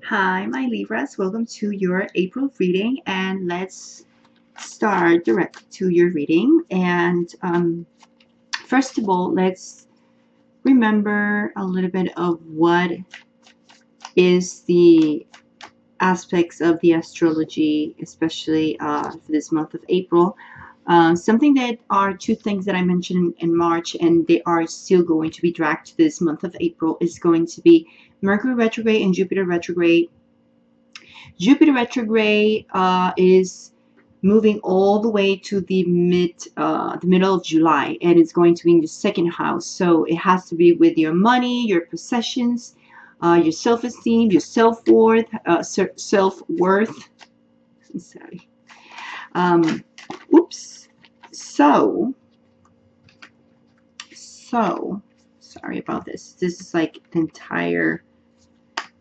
Hi, my Libras. Welcome to your April reading, and let's start directly to your reading. And first of all, let's remember a little bit of what is the aspects of the astrology, especially for this month of April. Something that are two things that I mentioned in March, and they are still going to be dragged to this month of April, is going to be Mercury retrograde and Jupiter retrograde. Jupiter retrograde is moving all the way to the middle of July, and it's going to be in the second house. So it has to be with your money, your possessions, your self-esteem, your self-worth. Sorry. Oops. So sorry about this. This is like the entire.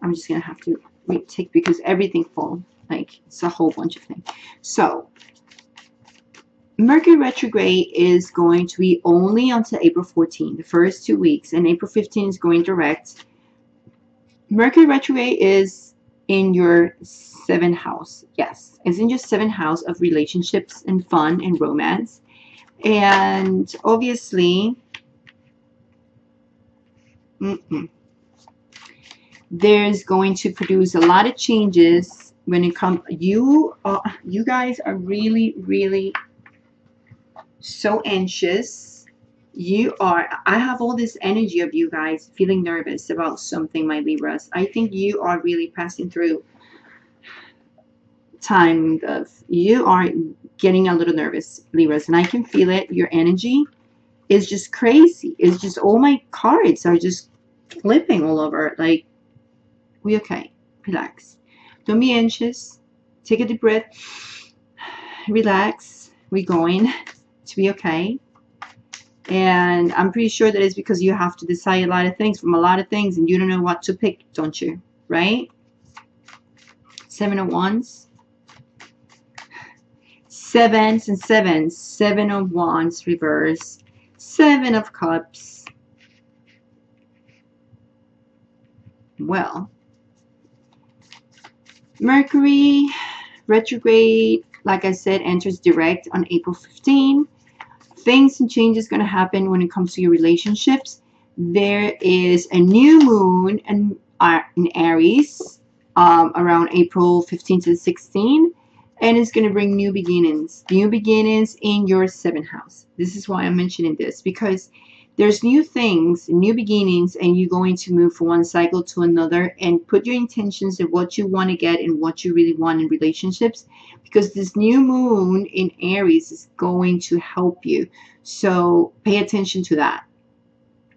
I'm just gonna have to retake because everything fall. Like it's a whole bunch of things. So Mercury retrograde is going to be only until April 14, the first 2 weeks, and April 15 is going direct. Mercury retrograde is in your 7th house. Yes, it's in your 7th house of relationships and fun and romance. And obviously, there's going to produce a lot of changes when it comes. You guys are really so anxious. I have all this energy of you guys feeling nervous about something, my Libras. I think you are really passing through time of, you are getting a little nervous, Libras, and I can feel it. Your energy is just crazy. It's just, all my cards are just flipping all over. Like, we okay, relax, don't be anxious, take a deep breath, relax, we're going to be okay. And I'm pretty sure that it's because you have to decide a lot of things from a lot of things, and you don't know what to pick, don't you? Right? 7 of Wands, sevens and sevens, 7 of Wands reverse, 7 of Cups. Well, Mercury retrograde, like I said, enters direct on April 15. Things and changes going to happen when it comes to your relationships. There is a new moon in Aries around April 15 to 16, and it's going to bring new beginnings in your 7th house. This is why I'm mentioning this, because there's new things, new beginnings, and you're going to move from one cycle to another and put your intentions of what you want to get and what you really want in relationships, because this new moon in Aries is going to help you. So pay attention to that,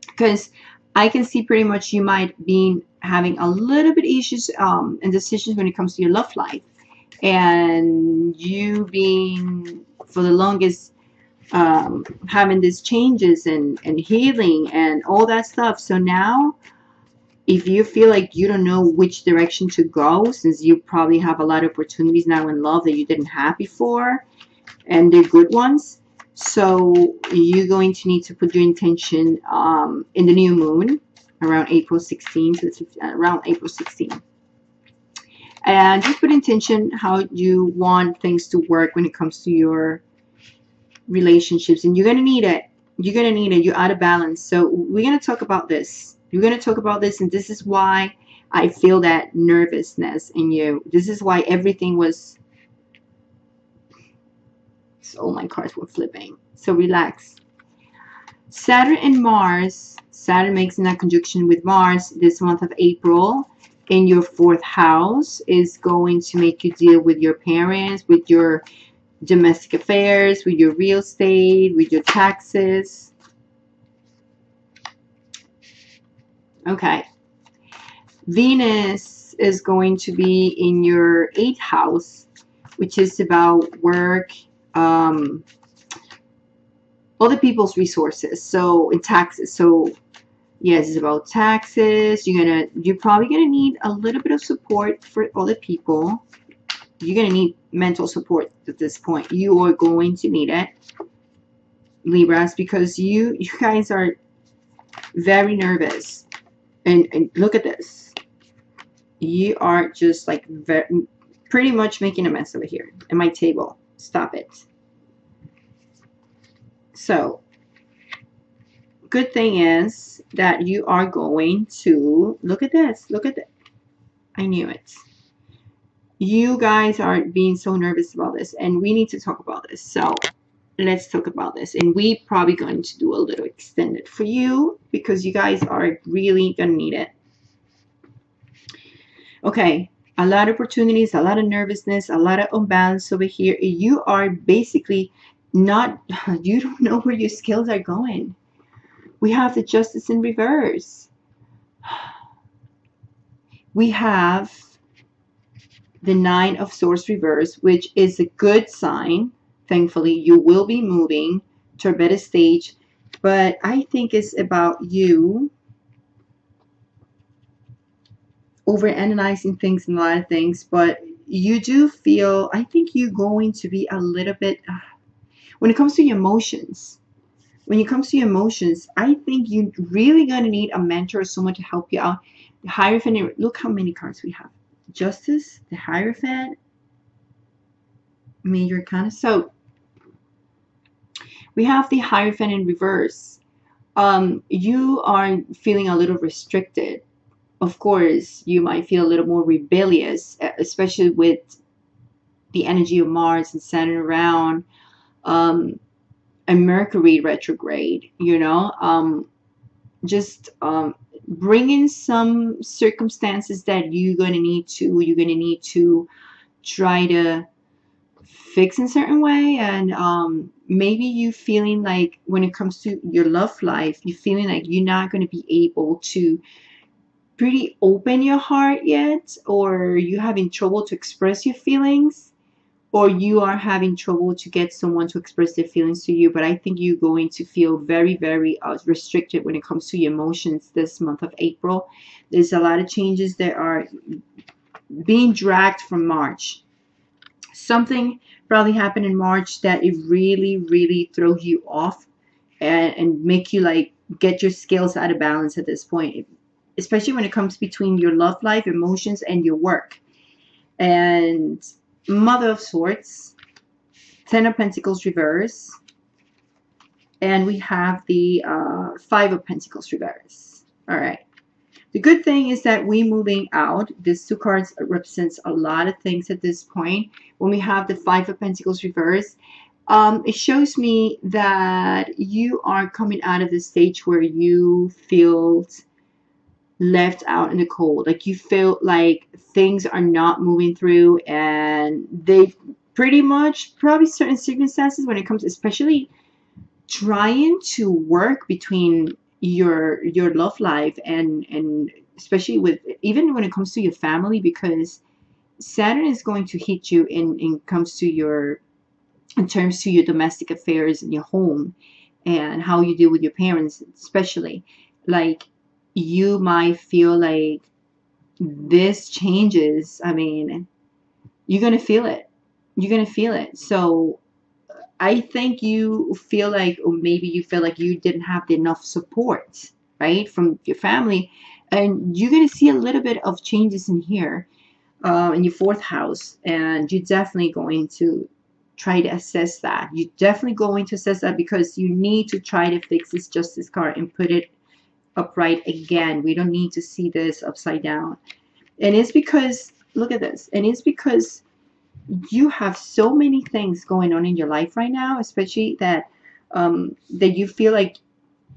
because I can see pretty much you might be having a little bit issues and decisions when it comes to your love life, and you being for the longest having these changes and healing and all that stuff. So now, if you feel like you don't know which direction to go, since you probably have a lot of opportunities now in love that you didn't have before, and they're good ones, so you're going to need to put your intention in the new moon around April 16 to around April 16. And just put intention how you want things to work when it comes to your relationships, and you're gonna need it. You're out of balance. So we're gonna talk about this. We're gonna talk about this, and this is why I feel that nervousness in you. This is why everything was. So all my cards were flipping. So relax. Saturn and Mars. Saturn makes a conjunction with Mars this month of April in your 4th house, is going to make you deal with your parents, with your domestic affairs, with your real estate, with your taxes. Okay. Venus is going to be in your 8th house, which is about work, other people's resources, so in taxes. So yes, it's about taxes. You're probably gonna need a little bit of support for other people. You're going to need mental support at this point. You are going to need it, Libras, because you guys are very nervous. And look at this. You are just like pretty much making a mess over here at my table. Stop it. So good thing is that you are going to look at this. Look at that. I knew it. You guys are being so nervous about this, and we need to talk about this. So let's talk about this. And we probably going to do a little extended for you because you guys are really gonna need it. Okay, a lot of opportunities, a lot of nervousness, a lot of imbalance over here. You are basically not, you don't know where your skills are going. We have the Justice in reverse. We have the Nine of Swords reverse, which is a good sign. Thankfully, you will be moving to a better stage, but I think it's about you overanalyzing things and a lot of things, but you do feel, I think you're going to be a little bit, when it comes to your emotions, I think you're really going to need a mentor or someone to help you out. The Hierophant, look how many cards we have. Justice, the Hierophant, Major Arcana. So we have the Hierophant in reverse. You are feeling a little restricted. Of course, you might feel a little more rebellious, especially with the energy of Mars and Saturn around, and Mercury retrograde, you know, just bringing some circumstances that you're going to need to try to fix in a certain way. And maybe you feeling like when it comes to your love life, you're feeling like you're not going to be able to pretty open your heart yet, or you having trouble to express your feelings, or you are having trouble to get someone to express their feelings to you. But I think you're going to feel very, very restricted when it comes to your emotions this month of April. There's a lot of changes that are being dragged from March. Something probably happened in March that it really, really throws you off and make you like get your scales out of balance at this point, especially when it comes between your love life, emotions, and your work. And Mother of Swords, Ten of Pentacles reverse, and we have the Five of Pentacles reverse. All right. The good thing is that we moving out. These two cards represents a lot of things at this point. When we have the Five of Pentacles reverse, it shows me that you are coming out of the stage where you feel left out in the cold. Like you feel like things are not moving through, and they pretty much probably certain circumstances when it comes, especially trying to work between your love life and especially with even when it comes to your family, because Saturn is going to hit you in terms to your domestic affairs in your home and how you deal with your parents, especially. Like you might feel like this changes. I mean, you're gonna feel it. You're gonna feel it. So I think you feel like, or maybe you feel like you didn't have enough support, right, from your family, and you're gonna see a little bit of changes in here, in your fourth house, and you're definitely going to try to assess that. You're definitely going to assess that because you need to try to fix this Justice card and put it upright again. We don't need to see this upside down. And it's because, look at this, and it's because you have so many things going on in your life right now, especially that that you feel like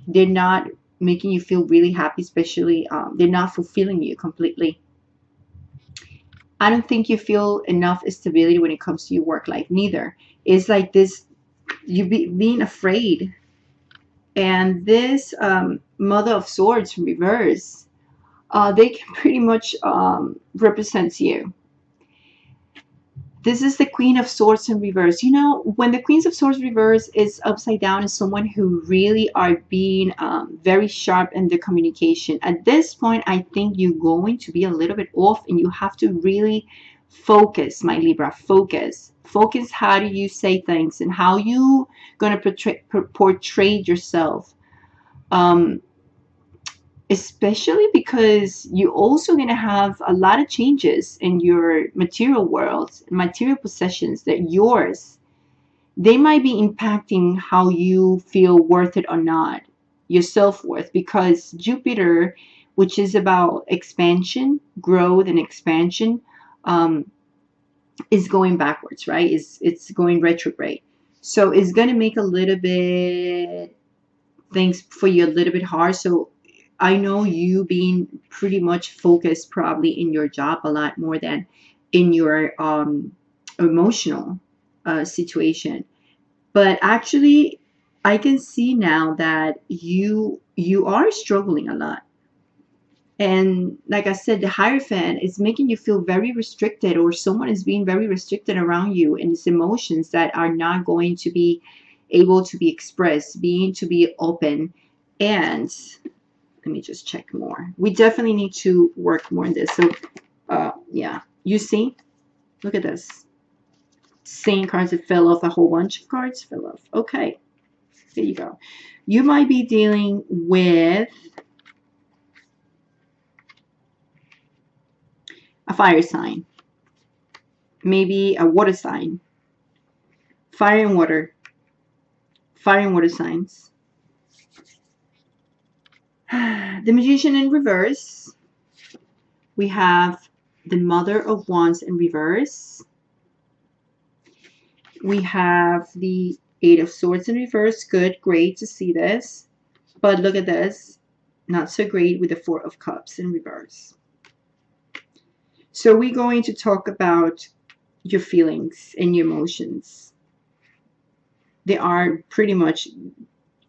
they're not making you feel really happy, especially they're not fulfilling you completely. I don't think you feel enough stability when it comes to your work life neither. It's like this, you being afraid. And this Mother of Swords from reverse, they can pretty much represent you. This is the Queen of Swords in reverse. You know, when the Queen of Swords reverse is upside down, is someone who really are being very sharp in their communication. At this point, I think you're going to be a little bit off, and you have to really focus, my Libra. Focus. Focus how do you say things and how you going to portray yourself. especially because you're also going to have a lot of changes in your material world, material possessions that yours. They might be impacting how you feel worth it or not, your self-worth, because Jupiter, which is about expansion, growth and expansion, is going backwards, right? It's going retrograde. So it's going to make a little bit things for you a little bit hard. So I know you being pretty much focused probably in your job a lot more than in your emotional situation. But actually, I can see now that you are struggling a lot. And like I said, the Hierophant is making you feel very restricted, or someone is being very restricted around you, and it's emotions that are not going to be able to be expressed, being to be open. And let me just check more. We definitely need to work more on this. So yeah, you see, look at this. Same cards that fell off, a whole bunch of cards fell off. Okay, there you go. You might be dealing with a fire sign, maybe a water sign, fire and water signs. The Magician in reverse. We have the Mother of Wands in reverse. We have the Eight of Swords in reverse. Good, great to see this. But look at this. Not so great with the Four of Cups in reverse. So we're going to talk about your feelings and your emotions. They are pretty much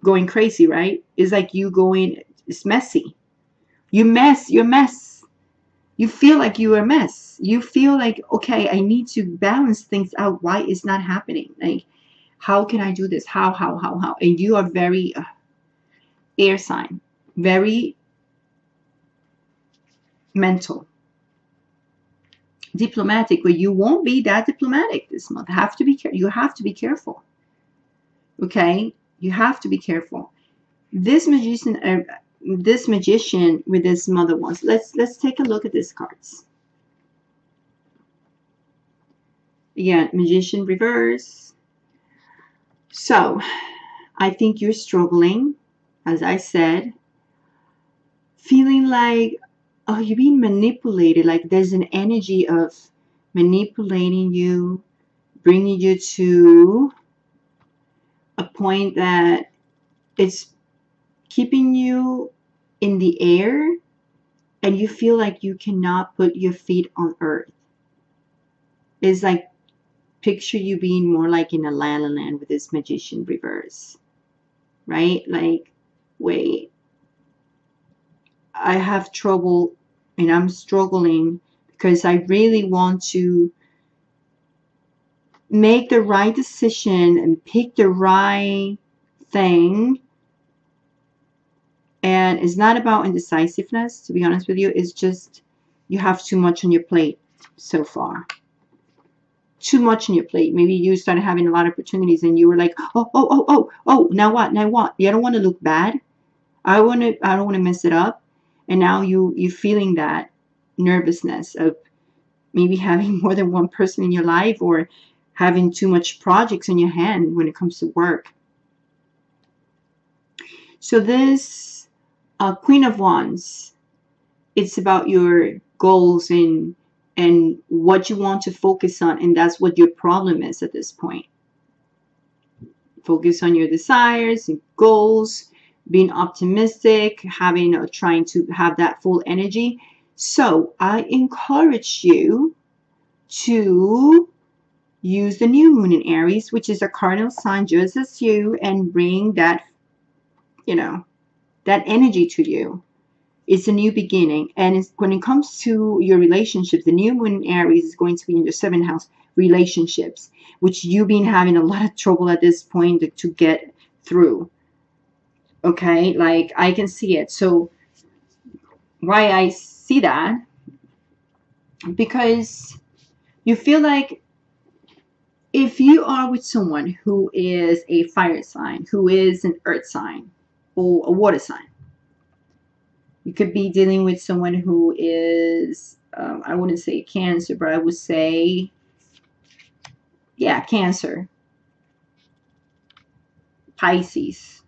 going crazy, right? It's like you going, it's messy. You're a mess. You feel like you're a mess. You feel like, okay, I need to balance things out. Why is not happening? Like, how can I do this? How? And you are very air sign, very mental, diplomatic, but you won't be that diplomatic this month. You have to be careful. Okay, you have to be careful. This magician with this Mother Wands. Let's take a look at these cards. Again, Magician reverse. So I think you're struggling, as I said, feeling like, oh, you're being manipulated. Like there's an energy of manipulating you, bringing you to a point that it's keeping you in the air, and you feel like you cannot put your feet on earth. It's like, picture you being more like in a La La Land with this Magician reverse, right? Like, wait, I have trouble and I'm struggling because I really want to make the right decision and pick the right thing. And it's not about indecisiveness, to be honest with you. It's just you have too much on your plate so far. Too much on your plate. Maybe you started having a lot of opportunities and you were like, oh, now what? Yeah, I don't want to look bad. I don't want to mess it up. And now you're feeling that nervousness of maybe having more than one person in your life, or having too much projects in your hand when it comes to work. So this Queen of Wands, it's about your goals and what you want to focus on, and that's what your problem is at this point. Focus on your desires and goals, being optimistic, trying to have that full energy. So I encourage you to use the new moon in Aries, which is a cardinal sign just as you, and bring that, that energy to you. It's a new beginning. And when it comes to your relationships, the new moon in Aries is going to be in your 7th house, relationships, which you've been having a lot of trouble at this point to get through. Okay, like I can see it. So why I see that? Because you feel like if you are with someone who is a fire sign, who is an earth sign, or a water sign, You could be dealing with someone who is, I wouldn't say Cancer, but I would say, yeah, Cancer. Pisces.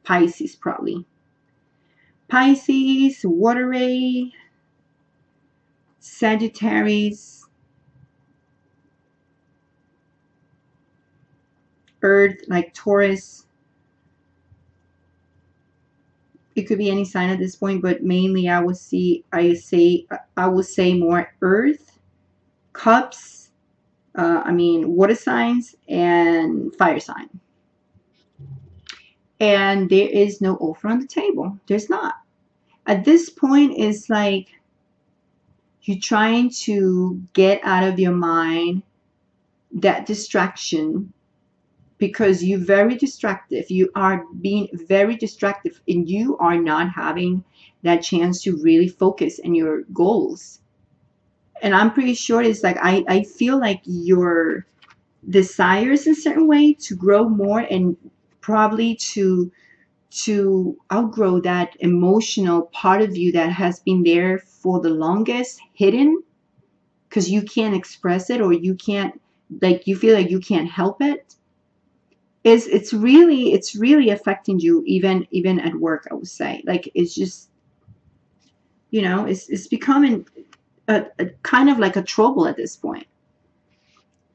Pisces, probably. Pisces, water ray, Sagittarius, Earth, like Taurus. It could be any sign at this point, but mainly I would say more Earth, Cups, water signs and fire sign. And there is no offer on the table. There's not. At this point, it's like you're trying to get out of your mind that distraction, because you're very distractive. You are being very distractive, and you are not having that chance to really focus on your goals. And I'm pretty sure it's like I feel like your desires in a certain way to grow more, and probably to outgrow that emotional part of you that has been there for the longest, hidden, because you can't express it, or you can't, like, you feel like you can't help it. It's really affecting you, even at work, I would say. Like, it's just, it's becoming a kind of like a trouble at this point.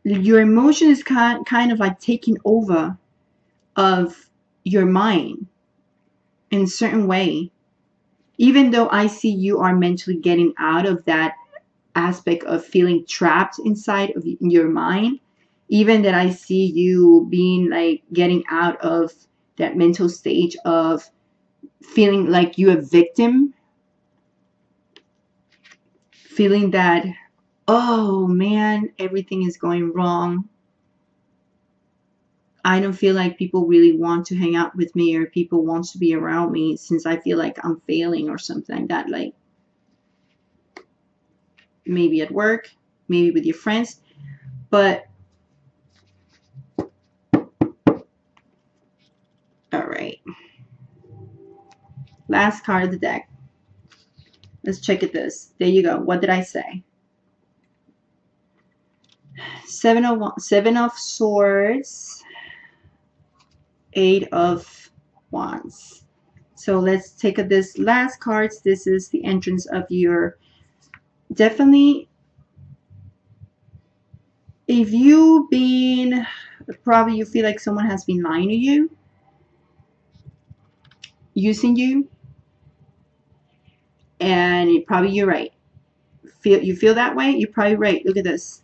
Your emotion is kind of like taking over of your mind in a certain way. Even though I see you are mentally getting out of that aspect of feeling trapped inside of your mind, even that I see you being like getting out of that mental stage of feeling like you're a victim, feeling that, oh man, everything is going wrong. I don't feel like people really want to hang out with me, or people want to be around me, since I feel like I'm failing or something like that. Like, maybe at work, maybe with your friends. But all right, last card of the deck. Let's check it this. There you go. What did I say? Seven of Swords, Eight of Wands. So let's take this last cards. This is the entrance of your, definitely, if you been, probably you feel like someone has been lying to you, using you, and probably you're right. You feel that way? You're probably right. Look at this.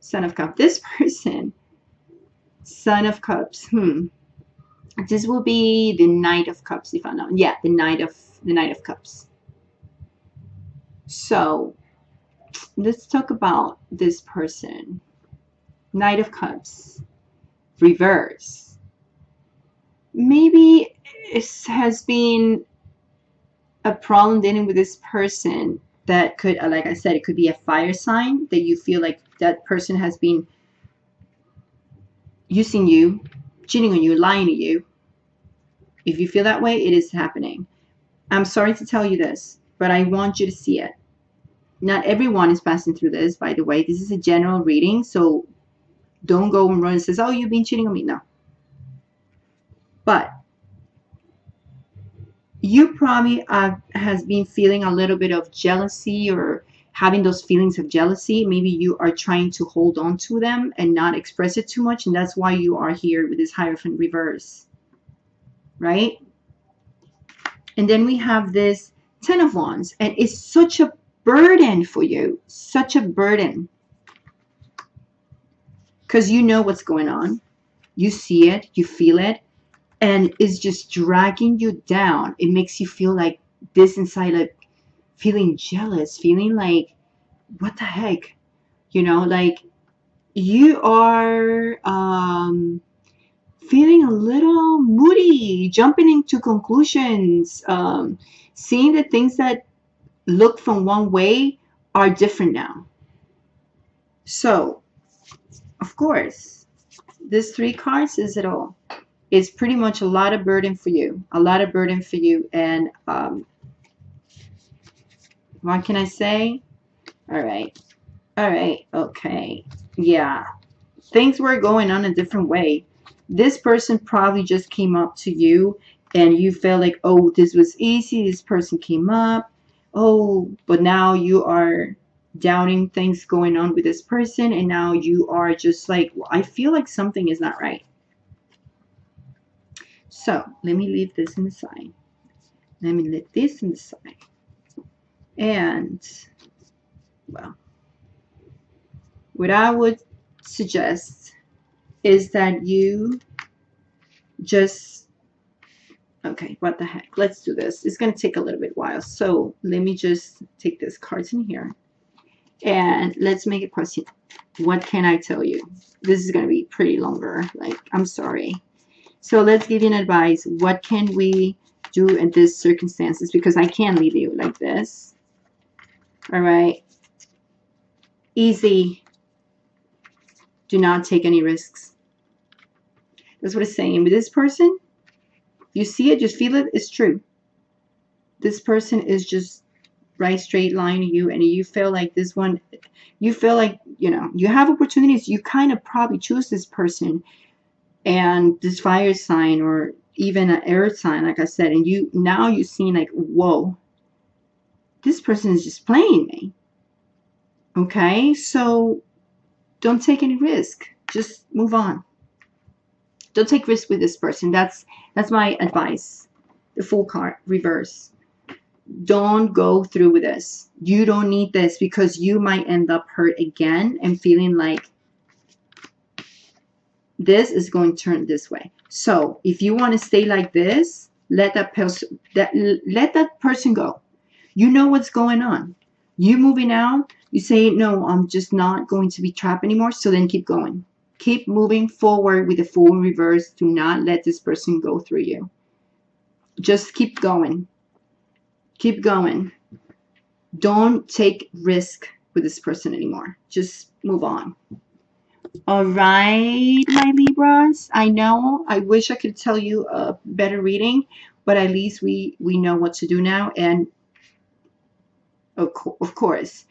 Son of Cups. This person, Son of Cups. This will be the Knight of Cups, if I'm not. Yeah, the Knight of Cups. So let's talk about this person. Knight of Cups, reverse. Maybe it has been a problem dealing with this person that could, like I said, it could be a fire sign, that you feel like that person has been using you, cheating on you, lying to you. If you feel that way, it is happening. I'm sorry to tell you this, but I want you to see it. Not everyone is passing through this, by the way. This is a general reading, so don't go and run and says, oh, you've been cheating on me. No. But you probably has been feeling a little bit of jealousy, or having those feelings of jealousy. Maybe you are trying to hold on to them and not express it too much, and that's why you are here with this Hierophant reverse, right? And then we have this Ten of Wands, and it's such a burden for you, such a burden, because you know what's going on, you see it, you feel it, and it's just dragging you down. It makes you feel like this inside, like feeling jealous, feeling like, what the heck, like you are feeling a little moody, jumping into conclusions, seeing the things that look from one way are different now. So, of course, this 3 cards is it all. It's pretty much a lot of burden for you, and What can I say? All right. All right. Okay. Yeah. Things were going on a different way. This person probably just came up to you and you felt like, oh, this was easy. This person came up. Oh, but now you are doubting things going on with this person. And now you are just like, well, I feel like something is not right. So let me leave this in the side. Let me leave this in the side. And, well, what I would suggest is that you just, okay, what the heck, let's do this. It's going to take a little bit while, so let me just take this cards in here and let's make a question. What can I tell you? This is going to be pretty longer, like, I'm sorry. So let's give you an advice. What can we do in these circumstances? Because I can't leave you like this. All right, easy. Do not take any risks. That's what it's saying. With this person, you see it, just feel it, it's true. This person is just right straight line to you, and you feel like this one, you feel like, you know, you have opportunities. You kind of probably choose this person, and this fire sign or even an air sign, like I said, and you now you're seeing like, whoa, this person is just playing me. Okay, so don't take any risk. Just move on. Don't take risks with this person. That's my advice. The Fool card, reverse. Don't go through with this. You don't need this, because you might end up hurt again and feeling like this is going to turn this way. So if you want to stay like this, let that person go. You know what's going on. You moving out, you say, no, I'm just not going to be trapped anymore. So then keep going. Keep moving forward with the Fool in reverse. Do not let this person go through you. Just keep going. Keep going. Don't take risk with this person anymore. Just move on. All right, my Libras. I know I wish I could tell you a better reading, but at least we know what to do now. And of course,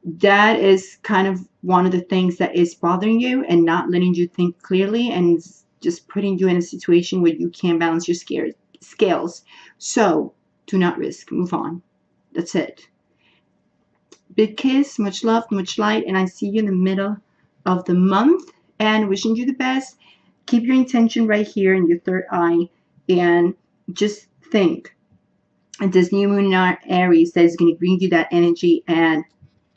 that is kind of one of the things that is bothering you and not letting you think clearly and just putting you in a situation where you can't balance your scales. So do not risk. Move on. That's it. Big kiss, much love, much light, and I see you in the middle of the month and wishing you the best. Keep your intention right here in your third eye and just think. And this new moon in Aries that is going to bring you that energy and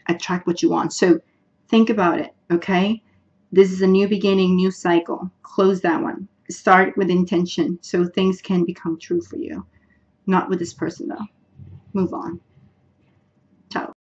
attract what you want. So think about it, okay? This is a new beginning, new cycle. Close that one. Start with intention so things can become true for you. Not with this person though. Move on.